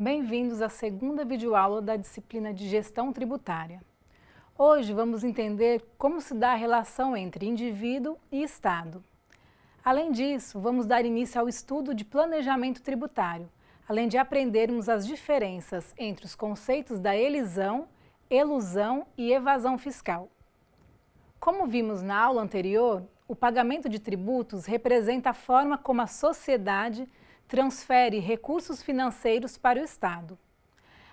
Bem-vindos à segunda videoaula da disciplina de Gestão Tributária. Hoje vamos entender como se dá a relação entre indivíduo e Estado. Além disso, vamos dar início ao estudo de planejamento tributário, além de aprendermos as diferenças entre os conceitos da elisão, elusão e evasão fiscal. Como vimos na aula anterior, o pagamento de tributos representa a forma como a sociedade transfere recursos financeiros para o Estado.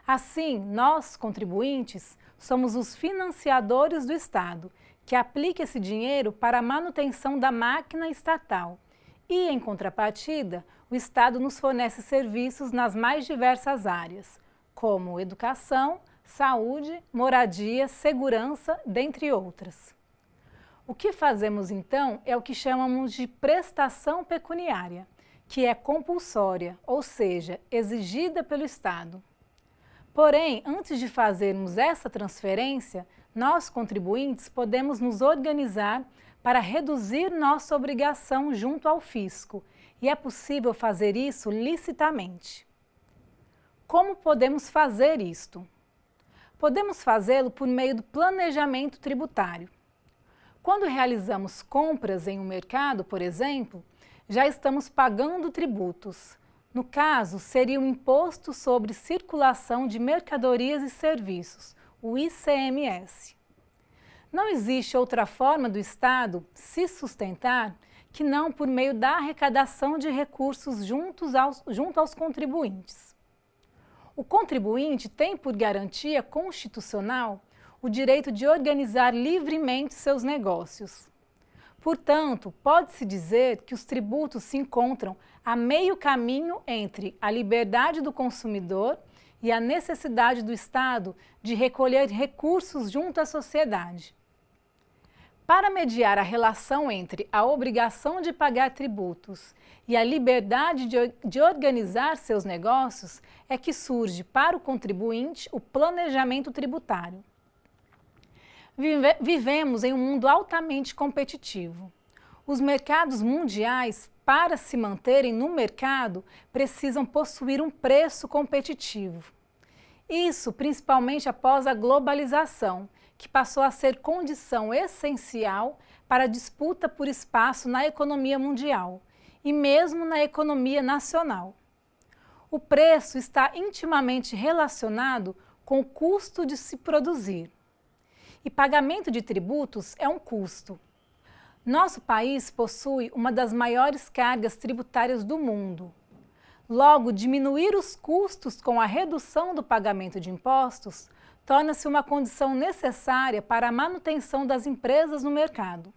Assim, nós, contribuintes, somos os financiadores do Estado, que aplica esse dinheiro para a manutenção da máquina estatal. E, em contrapartida, o Estado nos fornece serviços nas mais diversas áreas, como educação, saúde, moradia, segurança, dentre outras. O que fazemos, então, é o que chamamos de prestação pecuniária, que é compulsória, ou seja, exigida pelo Estado. Porém, antes de fazermos essa transferência, nós, contribuintes, podemos nos organizar para reduzir nossa obrigação junto ao fisco, e é possível fazer isso licitamente. Como podemos fazer isto? Podemos fazê-lo por meio do planejamento tributário. Quando realizamos compras em um mercado, por exemplo, já estamos pagando tributos. No caso, seria o Imposto sobre Circulação de Mercadorias e Serviços, o ICMS. Não existe outra forma do Estado se sustentar que não por meio da arrecadação de recursos junto aos contribuintes. O contribuinte tem por garantia constitucional o direito de organizar livremente seus negócios. Portanto, pode-se dizer que os tributos se encontram a meio caminho entre a liberdade do consumidor e a necessidade do Estado de recolher recursos junto à sociedade. Para mediar a relação entre a obrigação de pagar tributos e a liberdade de organizar seus negócios, é que surge para o contribuinte o planejamento tributário. Vivemos em um mundo altamente competitivo. Os mercados mundiais, para se manterem no mercado, precisam possuir um preço competitivo. Isso principalmente após a globalização, que passou a ser condição essencial para a disputa por espaço na economia mundial e mesmo na economia nacional. O preço está intimamente relacionado com o custo de se produzir. E pagamento de tributos é um custo. Nosso país possui uma das maiores cargas tributárias do mundo. Logo, diminuir os custos com a redução do pagamento de impostos torna-se uma condição necessária para a manutenção das empresas no mercado.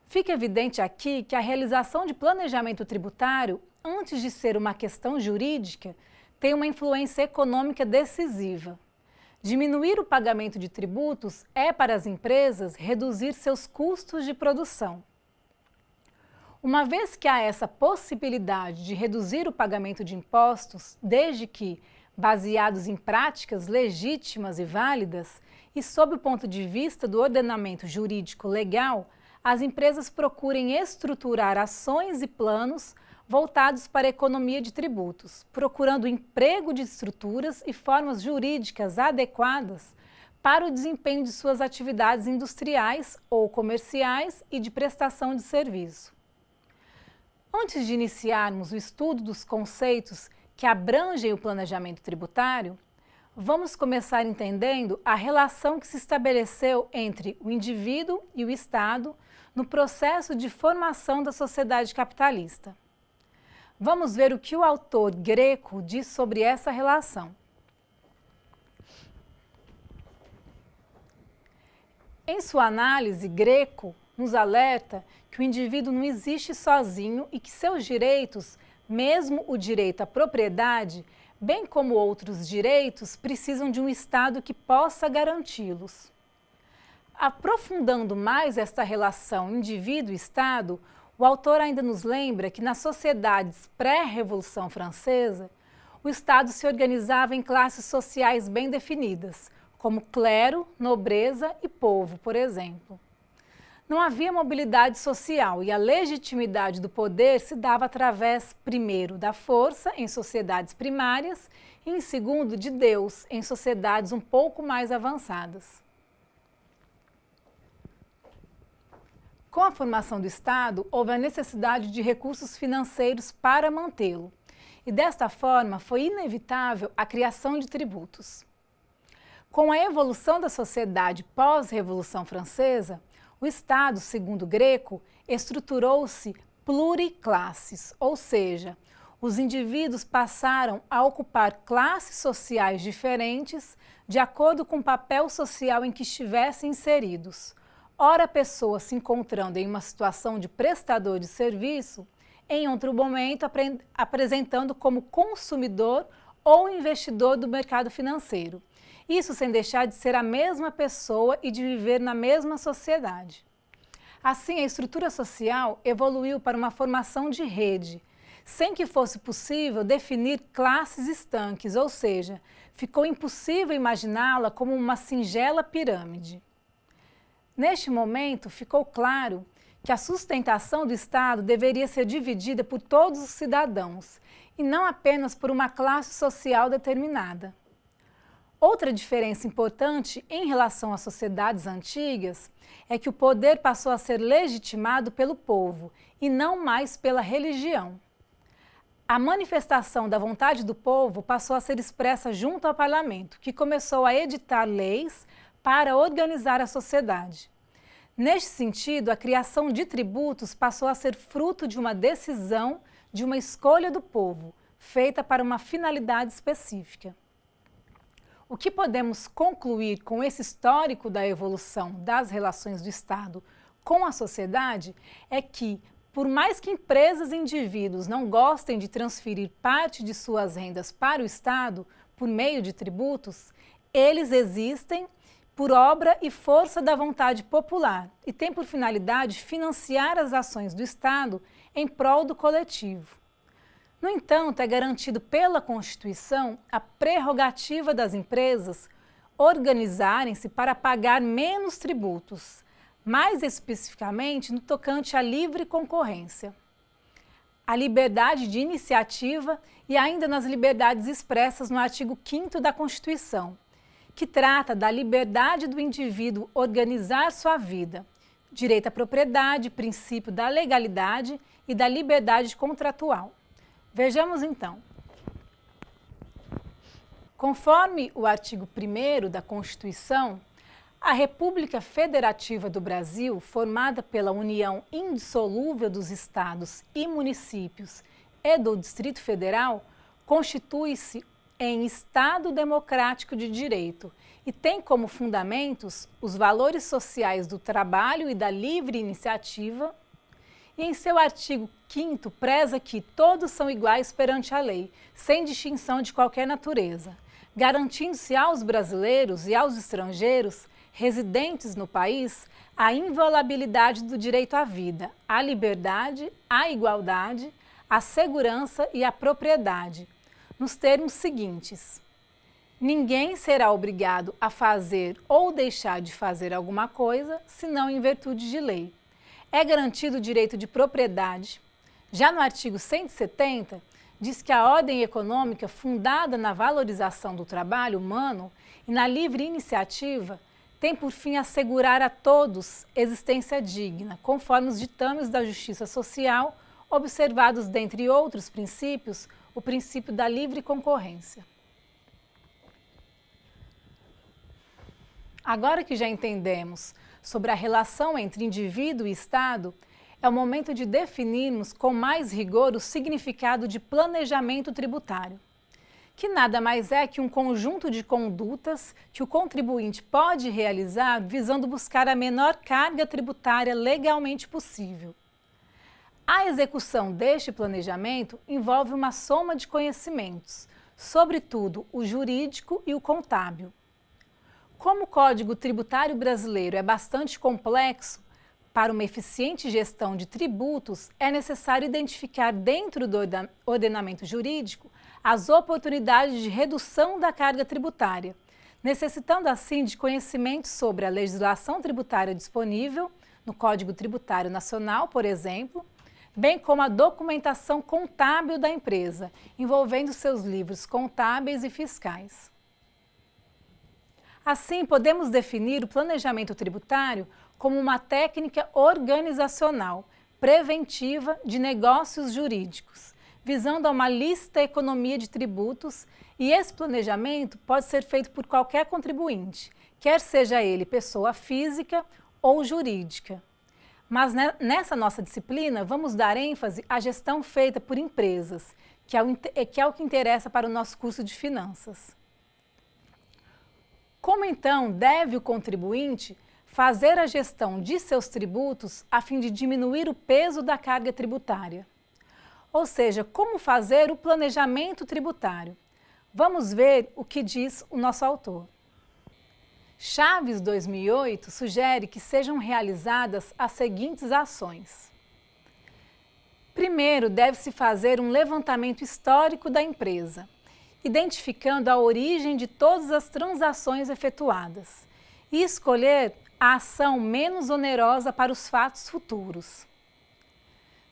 Fica evidente aqui que a realização de planejamento tributário, antes de ser uma questão jurídica, tem uma influência econômica decisiva. Diminuir o pagamento de tributos é, para as empresas, reduzir seus custos de produção. Uma vez que há essa possibilidade de reduzir o pagamento de impostos, desde que baseados em práticas legítimas e válidas, e sob o ponto de vista do ordenamento jurídico legal, as empresas procurem estruturar ações e planos voltados para a economia de tributos, procurando o emprego de estruturas e formas jurídicas adequadas para o desempenho de suas atividades industriais ou comerciais e de prestação de serviço. Antes de iniciarmos o estudo dos conceitos que abrangem o planejamento tributário, vamos começar entendendo a relação que se estabeleceu entre o indivíduo e o Estado no processo de formação da sociedade capitalista. Vamos ver o que o autor Greco diz sobre essa relação. Em sua análise, Greco nos alerta que o indivíduo não existe sozinho e que seus direitos, mesmo o direito à propriedade, bem como outros direitos, precisam de um Estado que possa garanti-los. Aprofundando mais esta relação indivíduo-Estado, o autor ainda nos lembra que nas sociedades pré-Revolução Francesa, o Estado se organizava em classes sociais bem definidas, como clero, nobreza e povo, por exemplo. Não havia mobilidade social e a legitimidade do poder se dava através, primeiro, da força em sociedades primárias e, em segundo, de Deus em sociedades um pouco mais avançadas. Com a formação do Estado, houve a necessidade de recursos financeiros para mantê-lo, e desta forma foi inevitável a criação de tributos. Com a evolução da sociedade pós-Revolução Francesa, o Estado, segundo Greco, estruturou-se pluriclasses, ou seja, os indivíduos passaram a ocupar classes sociais diferentes de acordo com o papel social em que estivessem inseridos. Ora, a pessoa se encontrando em uma situação de prestador de serviço, em outro momento apresentando como consumidor ou investidor do mercado financeiro. Isso sem deixar de ser a mesma pessoa e de viver na mesma sociedade. Assim, a estrutura social evoluiu para uma formação de rede, sem que fosse possível definir classes estanques, ou seja, ficou impossível imaginá-la como uma singela pirâmide. Neste momento, ficou claro que a sustentação do Estado deveria ser dividida por todos os cidadãos, e não apenas por uma classe social determinada. Outra diferença importante em relação às sociedades antigas é que o poder passou a ser legitimado pelo povo e não mais pela religião. A manifestação da vontade do povo passou a ser expressa junto ao parlamento, que começou a editar leis para organizar a sociedade. Neste sentido, a criação de tributos passou a ser fruto de uma decisão, de uma escolha do povo, feita para uma finalidade específica. O que podemos concluir com esse histórico da evolução das relações do Estado com a sociedade é que, por mais que empresas e indivíduos não gostem de transferir parte de suas rendas para o Estado por meio de tributos, eles existem por obra e força da vontade popular e têm por finalidade financiar as ações do Estado em prol do coletivo. No entanto, é garantido pela Constituição a prerrogativa das empresas organizarem-se para pagar menos tributos, mais especificamente no tocante à livre concorrência, a liberdade de iniciativa e ainda nas liberdades expressas no artigo 5º da Constituição, que trata da liberdade do indivíduo organizar sua vida, direito à propriedade, princípio da legalidade e da liberdade contratual. Vejamos então. Conforme o artigo 1º da Constituição, a República Federativa do Brasil, formada pela união indissolúvel dos estados e municípios e do Distrito Federal, constitui-se em Estado democrático de direito e tem como fundamentos os valores sociais do trabalho e da livre iniciativa, e em seu artigo 5º preza que todos são iguais perante a lei, sem distinção de qualquer natureza, garantindo-se aos brasileiros e aos estrangeiros residentes no país a inviolabilidade do direito à vida, à liberdade, à igualdade, à segurança e à propriedade, nos termos seguintes: ninguém será obrigado a fazer ou deixar de fazer alguma coisa, senão em virtude de lei. É garantido o direito de propriedade. Já no artigo 170, diz que a ordem econômica fundada na valorização do trabalho humano e na livre iniciativa tem por fim assegurar a todos existência digna, conforme os ditames da justiça social, observados, dentre outros princípios, o princípio da livre concorrência. Agora que já entendemos sobre a relação entre indivíduo e Estado, é o momento de definirmos com mais rigor o significado de planejamento tributário, que nada mais é que um conjunto de condutas que o contribuinte pode realizar visando buscar a menor carga tributária legalmente possível. A execução deste planejamento envolve uma soma de conhecimentos, sobretudo o jurídico e o contábil. Como o Código Tributário Brasileiro é bastante complexo, para uma eficiente gestão de tributos é necessário identificar dentro do ordenamento jurídico as oportunidades de redução da carga tributária, necessitando assim de conhecimento sobre a legislação tributária disponível no Código Tributário Nacional, por exemplo, bem como a documentação contábil da empresa, envolvendo seus livros contábeis e fiscais. Assim, podemos definir o planejamento tributário como uma técnica organizacional, preventiva de negócios jurídicos, visando a uma lícita economia de tributos, e esse planejamento pode ser feito por qualquer contribuinte, quer seja ele pessoa física ou jurídica. Mas nessa nossa disciplina, vamos dar ênfase à gestão feita por empresas, que é o que interessa para o nosso curso de finanças. Como então deve o contribuinte fazer a gestão de seus tributos a fim de diminuir o peso da carga tributária? Ou seja, como fazer o planejamento tributário? Vamos ver o que diz o nosso autor. Chaves 2008 sugere que sejam realizadas as seguintes ações. Primeiro, deve-se fazer um levantamento histórico da empresa, identificando a origem de todas as transações efetuadas e escolher a ação menos onerosa para os fatos futuros.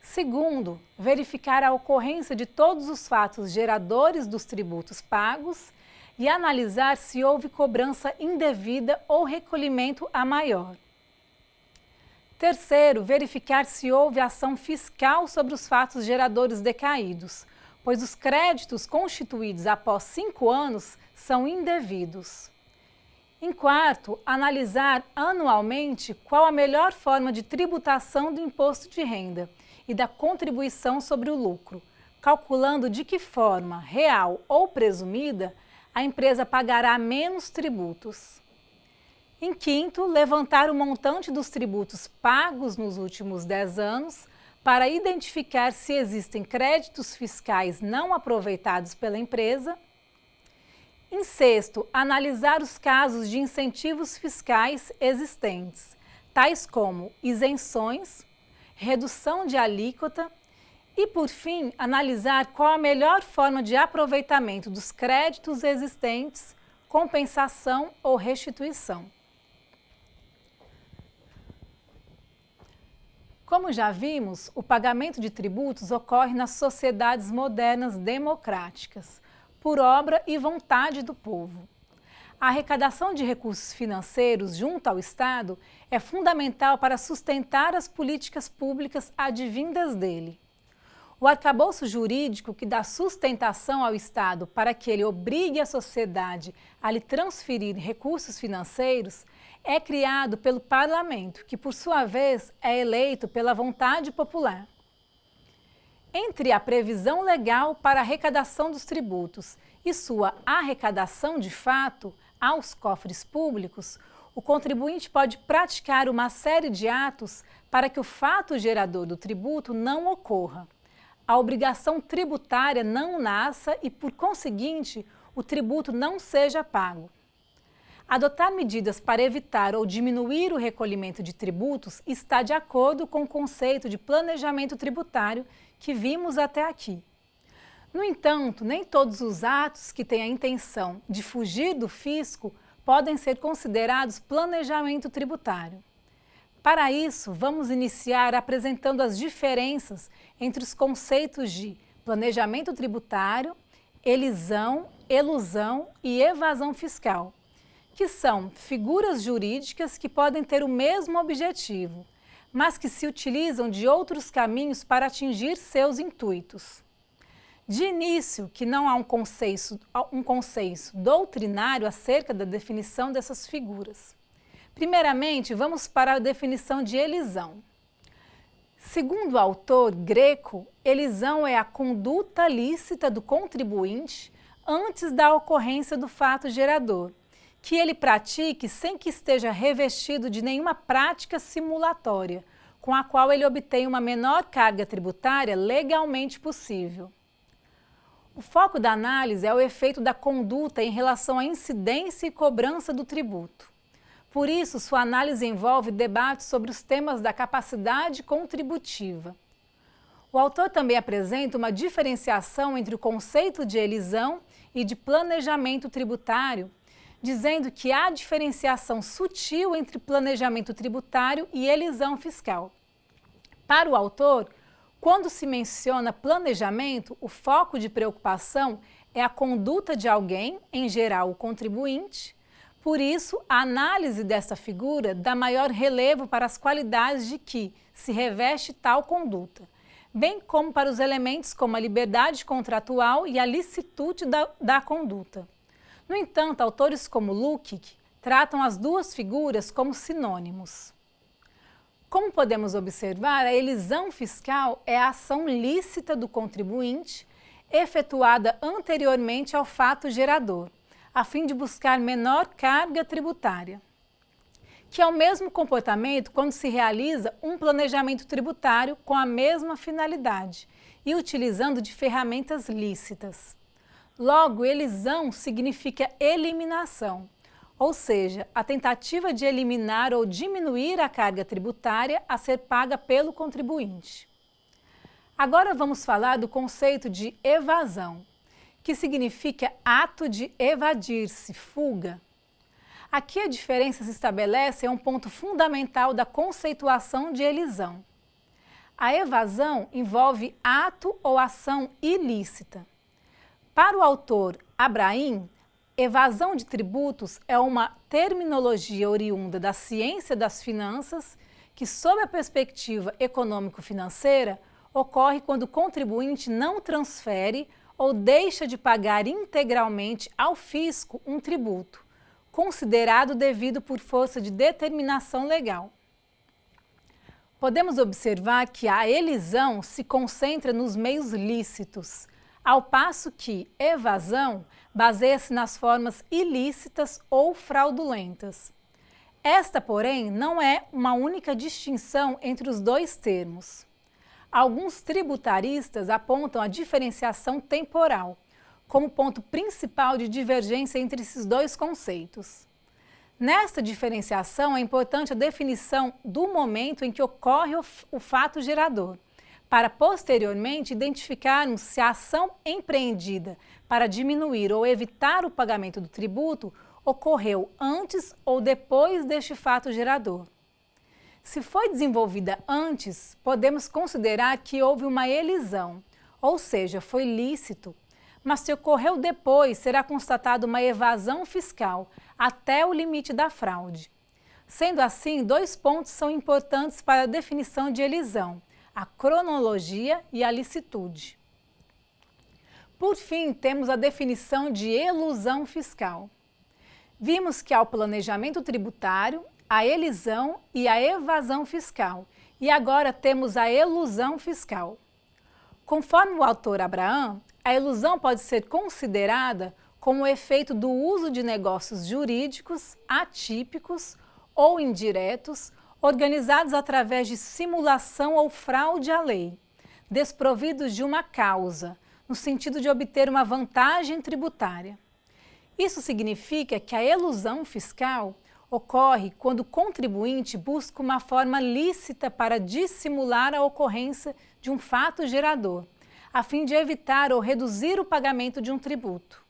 Segundo, verificar a ocorrência de todos os fatos geradores dos tributos pagos e analisar se houve cobrança indevida ou recolhimento a maior. Terceiro, verificar se houve ação fiscal sobre os fatos geradores decaídos, pois os créditos constituídos após 5 anos são indevidos. Em quarto, analisar anualmente qual a melhor forma de tributação do imposto de renda e da contribuição sobre o lucro, calculando de que forma, real ou presumida, a empresa pagará menos tributos. Em quinto, levantar o montante dos tributos pagos nos últimos 10 anos para identificar se existem créditos fiscais não aproveitados pela empresa. Em sexto, analisar os casos de incentivos fiscais existentes, tais como isenções, redução de alíquota e, por fim, analisar qual a melhor forma de aproveitamento dos créditos existentes, compensação ou restituição. Como já vimos, o pagamento de tributos ocorre nas sociedades modernas democráticas, por obra e vontade do povo. A arrecadação de recursos financeiros junto ao Estado é fundamental para sustentar as políticas públicas advindas dele. O arcabouço jurídico que dá sustentação ao Estado para que ele obrigue a sociedade a lhe transferir recursos financeiros é criado pelo Parlamento, que por sua vez é eleito pela vontade popular. Entre a previsão legal para a arrecadação dos tributos e sua arrecadação de fato aos cofres públicos, o contribuinte pode praticar uma série de atos para que o fato gerador do tributo não ocorra, a obrigação tributária não nasça e, por conseguinte, o tributo não seja pago. Adotar medidas para evitar ou diminuir o recolhimento de tributos está de acordo com o conceito de planejamento tributário que vimos até aqui. No entanto, nem todos os atos que têm a intenção de fugir do fisco podem ser considerados planejamento tributário. Para isso, vamos iniciar apresentando as diferenças entre os conceitos de planejamento tributário, elisão, elusão e evasão fiscal, que são figuras jurídicas que podem ter o mesmo objetivo, mas que se utilizam de outros caminhos para atingir seus intuitos. De início, que não há um consenso doutrinário acerca da definição dessas figuras. Primeiramente, vamos para a definição de elisão. Segundo o autor Greco, elisão é a conduta lícita do contribuinte antes da ocorrência do fato gerador, que ele pratique sem que esteja revestido de nenhuma prática simulatória, com a qual ele obtenha uma menor carga tributária legalmente possível. O foco da análise é o efeito da conduta em relação à incidência e cobrança do tributo. Por isso, sua análise envolve debates sobre os temas da capacidade contributiva. O autor também apresenta uma diferenciação entre o conceito de elisão e de planejamento tributário, dizendo que há diferenciação sutil entre planejamento tributário e elisão fiscal. Para o autor, quando se menciona planejamento, o foco de preocupação é a conduta de alguém, em geral o contribuinte. Por isso, a análise desta figura dá maior relevo para as qualidades de que se reveste tal conduta, bem como para os elementos como a liberdade contratual e a licitude da conduta. No entanto, autores como Lukács tratam as duas figuras como sinônimos. Como podemos observar, a elisão fiscal é a ação lícita do contribuinte efetuada anteriormente ao fato gerador, a fim de buscar menor carga tributária, que é o mesmo comportamento quando se realiza um planejamento tributário com a mesma finalidade e utilizando de ferramentas lícitas. Logo, elisão significa eliminação, ou seja, a tentativa de eliminar ou diminuir a carga tributária a ser paga pelo contribuinte. Agora vamos falar do conceito de evasão, que significa ato de evadir-se, fuga. Aqui a diferença se estabelece em um ponto fundamental da conceituação de elisão. A evasão envolve ato ou ação ilícita. Para o autor Abraham, evasão de tributos é uma terminologia oriunda da ciência das finanças que, sob a perspectiva econômico-financeira, ocorre quando o contribuinte não transfere ou deixa de pagar integralmente ao fisco um tributo, considerado devido por força de determinação legal. Podemos observar que a elisão se concentra nos meios lícitos, ao passo que evasão baseia-se nas formas ilícitas ou fraudulentas. Esta, porém, não é uma única distinção entre os dois termos. Alguns tributaristas apontam a diferenciação temporal como ponto principal de divergência entre esses dois conceitos. Nesta diferenciação, é importante a definição do momento em que ocorre o fato gerador, para posteriormente identificarmos se a ação empreendida para diminuir ou evitar o pagamento do tributo ocorreu antes ou depois deste fato gerador. Se foi desenvolvida antes, podemos considerar que houve uma elisão, ou seja, foi lícito, mas se ocorreu depois, será constatada uma evasão fiscal até o limite da fraude. Sendo assim, dois pontos são importantes para a definição de elisão: a cronologia e a licitude. Por fim, temos a definição de elusão fiscal. Vimos que há o planejamento tributário, a elisão e a evasão fiscal, e agora temos a elusão fiscal. Conforme o autor Abraham, a elusão pode ser considerada como o efeito do uso de negócios jurídicos atípicos ou indiretos, organizados através de simulação ou fraude à lei, desprovidos de uma causa, no sentido de obter uma vantagem tributária. Isso significa que a elusão fiscal ocorre quando o contribuinte busca uma forma lícita para dissimular a ocorrência de um fato gerador, a fim de evitar ou reduzir o pagamento de um tributo.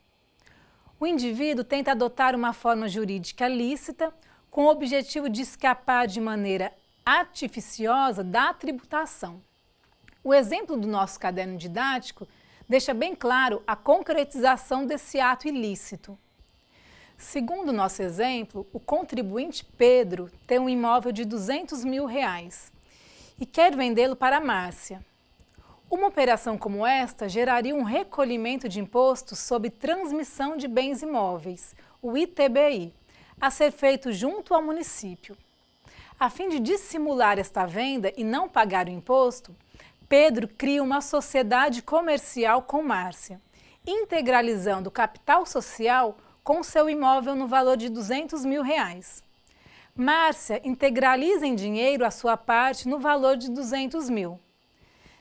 O indivíduo tenta adotar uma forma jurídica lícita com o objetivo de escapar de maneira artificiosa da tributação. O exemplo do nosso caderno didático deixa bem claro a concretização desse ato ilícito. Segundo o nosso exemplo, o contribuinte Pedro tem um imóvel de R$200 mil e quer vendê-lo para Márcia. Uma operação como esta geraria um recolhimento de imposto sobre transmissão de bens imóveis, o ITBI, a ser feito junto ao município. A fim de dissimular esta venda e não pagar o imposto, Pedro cria uma sociedade comercial com Márcia, integralizando o capital social com seu imóvel no valor de R$200 mil. Márcia integraliza em dinheiro a sua parte no valor de R$200 mil.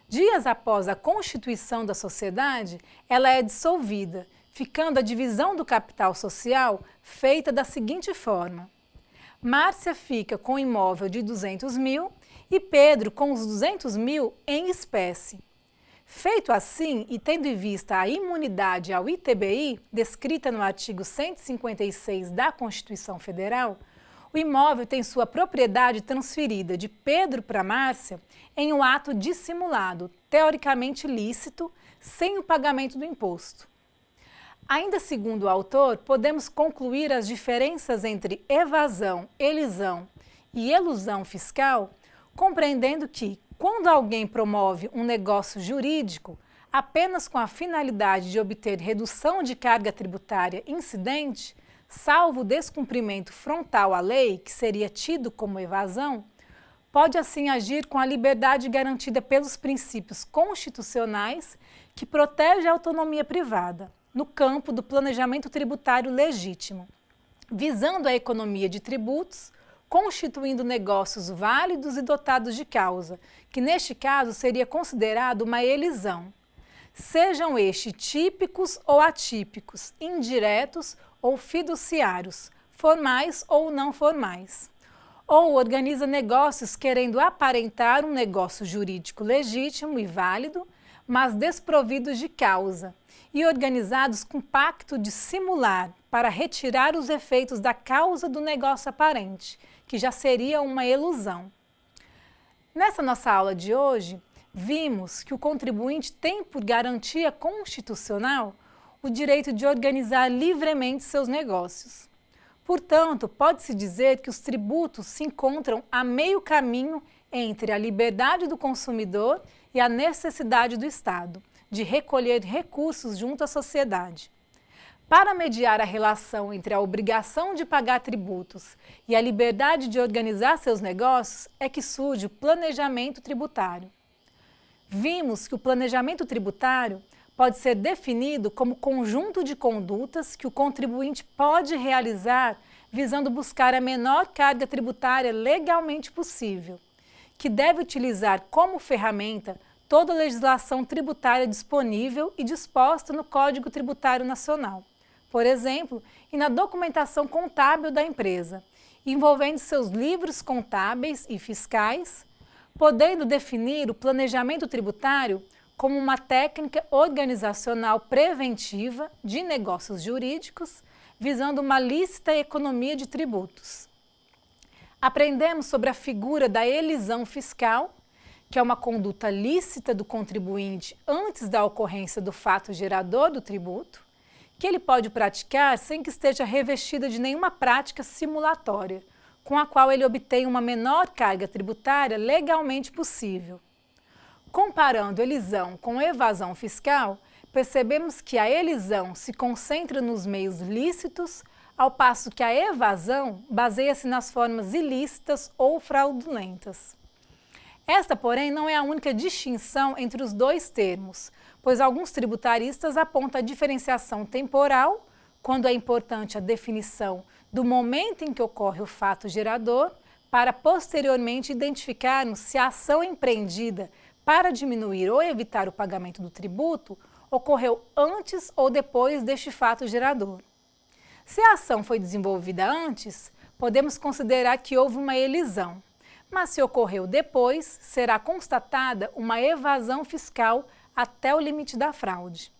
Dias após a constituição da sociedade, ela é dissolvida, ficando a divisão do capital social feita da seguinte forma: Márcia fica com o imóvel de R$200 mil e Pedro com os R$200 mil em espécie. Feito assim, e tendo em vista a imunidade ao ITBI, descrita no artigo 156 da Constituição Federal, o imóvel tem sua propriedade transferida de Pedro para Márcia em um ato dissimulado, teoricamente lícito, sem o pagamento do imposto. Ainda segundo o autor, podemos concluir as diferenças entre evasão, elisão e elusão fiscal, compreendendo que, quando alguém promove um negócio jurídico apenas com a finalidade de obter redução de carga tributária incidente, salvo o descumprimento frontal à lei, que seria tido como evasão, pode assim agir com a liberdade garantida pelos princípios constitucionais que protege a autonomia privada, no campo do planejamento tributário legítimo, visando a economia de tributos, constituindo negócios válidos e dotados de causa, que neste caso seria considerado uma elisão. Sejam estes típicos ou atípicos, indiretos ou fiduciários, formais ou não formais. Ou organiza negócios querendo aparentar um negócio jurídico legítimo e válido, mas desprovidos de causa, e organizados com pacto de simular para retirar os efeitos da causa do negócio aparente, que já seria uma elusão. Nessa nossa aula de hoje, vimos que o contribuinte tem por garantia constitucional o direito de organizar livremente seus negócios. Portanto, pode-se dizer que os tributos se encontram a meio caminho entre a liberdade do consumidor e a necessidade do Estado de recolher recursos junto à sociedade. Para mediar a relação entre a obrigação de pagar tributos e a liberdade de organizar seus negócios é que surge o planejamento tributário. Vimos que o planejamento tributário pode ser definido como conjunto de condutas que o contribuinte pode realizar visando buscar a menor carga tributária legalmente possível, que deve utilizar como ferramenta toda a legislação tributária disponível e disposta no Código Tributário Nacional, por exemplo, e na documentação contábil da empresa, envolvendo seus livros contábeis e fiscais, podendo definir o planejamento tributário como uma técnica organizacional preventiva de negócios jurídicos, visando uma lícita economia de tributos. Aprendemos sobre a figura da elisão fiscal, que é uma conduta lícita do contribuinte antes da ocorrência do fato gerador do tributo, que ele pode praticar sem que esteja revestida de nenhuma prática simulatória, com a qual ele obtém uma menor carga tributária legalmente possível. Comparando elisão com evasão fiscal, percebemos que a elisão se concentra nos meios lícitos, ao passo que a evasão baseia-se nas formas ilícitas ou fraudulentas. Esta, porém, não é a única distinção entre os dois termos, pois alguns tributaristas apontam a diferenciação temporal, quando é importante a definição do momento em que ocorre o fato gerador, para posteriormente identificarmos se a ação empreendida para diminuir ou evitar o pagamento do tributo ocorreu antes ou depois deste fato gerador. Se a ação foi desenvolvida antes, podemos considerar que houve uma elisão, mas se ocorreu depois, será constatada uma evasão fiscal até o limite da fraude.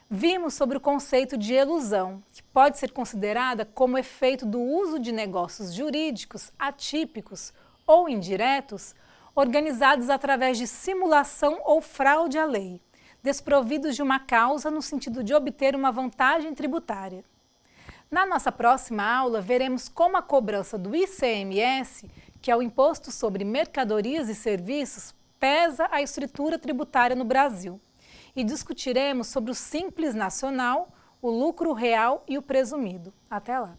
Vimos sobre o conceito de elusão, que pode ser considerada como efeito do uso de negócios jurídicos atípicos ou indiretos, organizados através de simulação ou fraude à lei, desprovidos de uma causa no sentido de obter uma vantagem tributária. Na nossa próxima aula, veremos como a cobrança do ICMS, que é o Imposto sobre Mercadorias e Serviços, pesa a estrutura tributária no Brasil. E discutiremos sobre o Simples Nacional, o lucro real e o presumido. Até lá!